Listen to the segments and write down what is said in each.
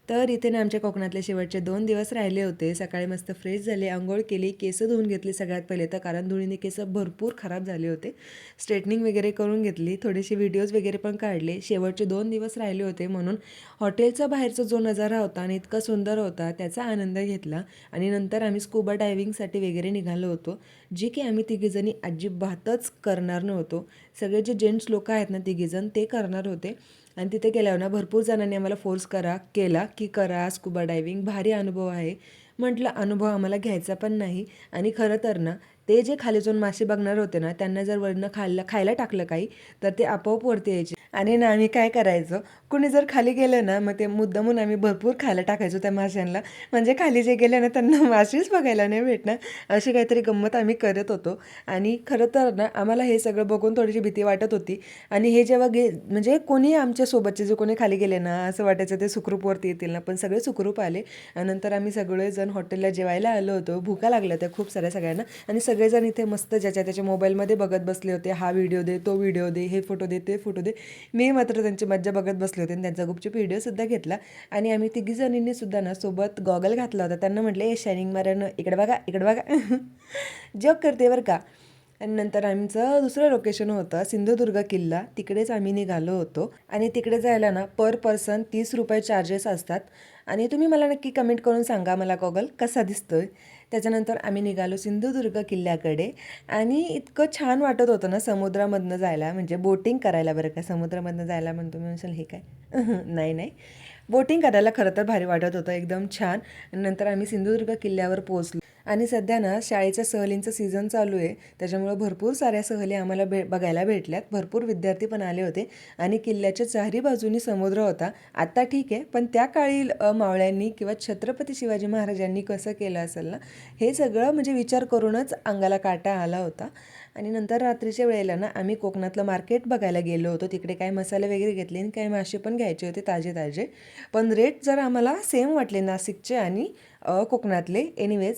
तर इथे ना आमच्या कोकणातले शेवटचे 2 दिवस राहिले होते. सकाळी मस्त फ्रेश झाले, अंघोळ केली, केस धुवून घेतली सगळ्यात पहिले तर, कारण धुळीने केस भरपूर खराब झाले होते. स्ट्रेटनिंग वगैरे करून घेतली, थोडेसे व्हिडिओज वगैरे पण काढले. शेवटचे 2 दिवस राहिले होते म्हणून हॉटेलचा बाहेरचा जो नजारा होता आणि इतका सुंदर होता त्याचा आनंद घेतला. आणि नंतर आम्ही स्कुबा डायव्हिंगसाठी वगैरे निघालो होतो, जे की आम्ही तिघीजणी अजिबातच करणार नव्हतो. सगळे जे जेंट्स लोक आहेत ना तिघीजण ते करणार होते. आणि तिथे गेल्यावर ना भरपूर जणांनी आम्हाला फोर्स केला की करा स्कुबा डायव्हिंग, भारी अनुभव आहे. म्हटलं अनुभव आम्हाला घ्यायचा पण नाही. आणि खरं तर ना ते जे खाली जाऊन मासे बघणार होते ना त्यांना जर वरनं खायला टाकलं काही तर ते आपोआप वरती यायचे. आणि ना आम्ही काय करायचो, कुणी जर खाली गेलं ना मग ते मुद्दामून आम्ही भरपूर खायला टाकायचो त्या माशांना, म्हणजे खाली जे गेले ना त्यांना मासेच बघायला नाही भेटणार. अशी काहीतरी गंमत आम्ही करत होतो. आणि खरं तर ना आम्हाला हे सगळं बघून थोडीशी भीती वाटत होती. आणि हे जेव्हा म्हणजे कोणी आमच्यासोबतचे जे कोणी खाली गेले ना असं वाटायचं ते सुखरूपवरती येतील ना, पण सगळे सुखरूप आले. आणि नंतर आम्ही सगळेजण हॉटेलला जेवायला आलो होतो. भुका लागल्या होत्या खूप साऱ्या सगळ्यांना. आणि सगळेजण इथे मस्त ज्याच्या त्याच्या मोबाईलमध्ये बघत बसले होते. हा व्हिडिओ दे, तो व्हिडिओ दे, हे फोटो दे, ते फोटो दे. मी मात्र त्यांची मज्जा बघत बसले होते आणि त्यांचा गुपचूप व्हिडिओसुद्धा घेतला. आणि आम्ही तिघीजणींनी सुद्धा ना सोबत गॉगल घातला होता. त्यांना म्हटलं ए शायनिंग मारानं इकडे बघा, इकडे बघा. जॉक करते बरं का. आणि नंतर आमचं दुसरं लोकेशन होतं सिंधुदुर्ग किल्ला. तिकडेच आम्ही निघालो होतो. आणि तिकडे जायला ना पर पर्सन 30 रुपये चार्जेस असतात. आणि तुम्ही मला नक्की कमेंट करून सांगा मला गॉगल कसा दिसतोय. त्याच्यानंतर आम्ही निघालो सिंधुदुर्ग किल्ल्याकडे. आणि इतकं छान वाटत होतं ना समुद्रामधनं जायला, म्हणजे बोटिंग करायला बरं का. समुद्रामधनं जायला म्हणतो मी म्हणशाल हे काय. नाही नाही, बोटिंग करायला खरं तर भारी वाटत होतं, एकदम छान. नंतर आम्ही सिंधुदुर्ग किल्ल्यावर पोहोचलो. आणि सध्या ना शाळेच्या सहलींचं सीझन चालू आहे, त्याच्यामुळं भरपूर साऱ्या सहली आम्हाला बघायला भेटल्यात. भरपूर विद्यार्थी पण आले होते. आणि किल्ल्याच्या चारही बाजूनी समुद्र होता. आता ठीक आहे, पण त्या काळी मावळ्यांनी किंवा छत्रपती शिवाजी महाराजांनी कसं केलं असेल ना, हे सगळं म्हणजे विचार करूनच अंगाला काटा आला होता. आणि नंतर रात्रीच्या वेळेला ना आम्ही कोकणातलं मार्केट बघायला गेलो होतो. तिकडे काही मसाले वगैरे घेतले आणि काही मासे पण घ्यायचे होते ताजे ताजे. पण रेट जर आम्हाला सेम वाटले नाशिकचे आणि कोकणातले. एनिवेज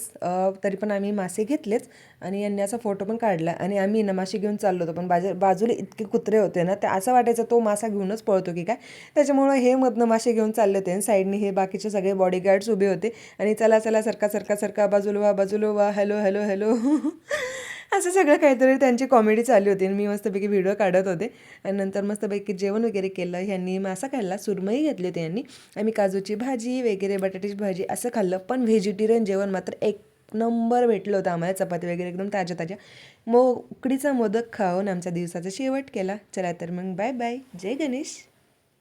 तरी पण आम्ही मासे घेतलेच. आणि यांनी असा फोटो पण काढला. आणि आम्ही ना मासे घेऊन चाललो होतो, पण बाजूला इतके कुत्रे होते ना, ते असं वाटायचं तो मासा घेऊनच पळतो की काय. त्याच्यामुळं हे मधनं मासे घेऊन चालले होते आणि साईडनी हे बाकीचे सगळे बॉडीगार्ड्स उभे होते. आणि चला चला सरका सरका सरका, बाजूला व्हा, हॅलो हॅलो हॅलो. असं सगळं काहीतरी त्यांची कॉमेडी चालू होती आणि मी मस्तपैकी व्हिडिओ काढत होते. आणि नंतर मस्तपैकी जेवण वगैरे केलं. ह्यांनी मासा खाल्ला, सुरमई घेतली होती यांनी. आम्ही काजूची भाजी वगैरे, बटाट्याची भाजी असं खाल्लं. पण व्हेजिटेरियन जेवण मात्र एक नंबर भेटलं होतं आम्हाला. चपाती वगैरे एकदम ताज्या ताज्या. मग उकडीचा मोदक खाऊन आमच्या दिवसाचा शेवट केला. चला तर मग बाय बाय, जय गणेश.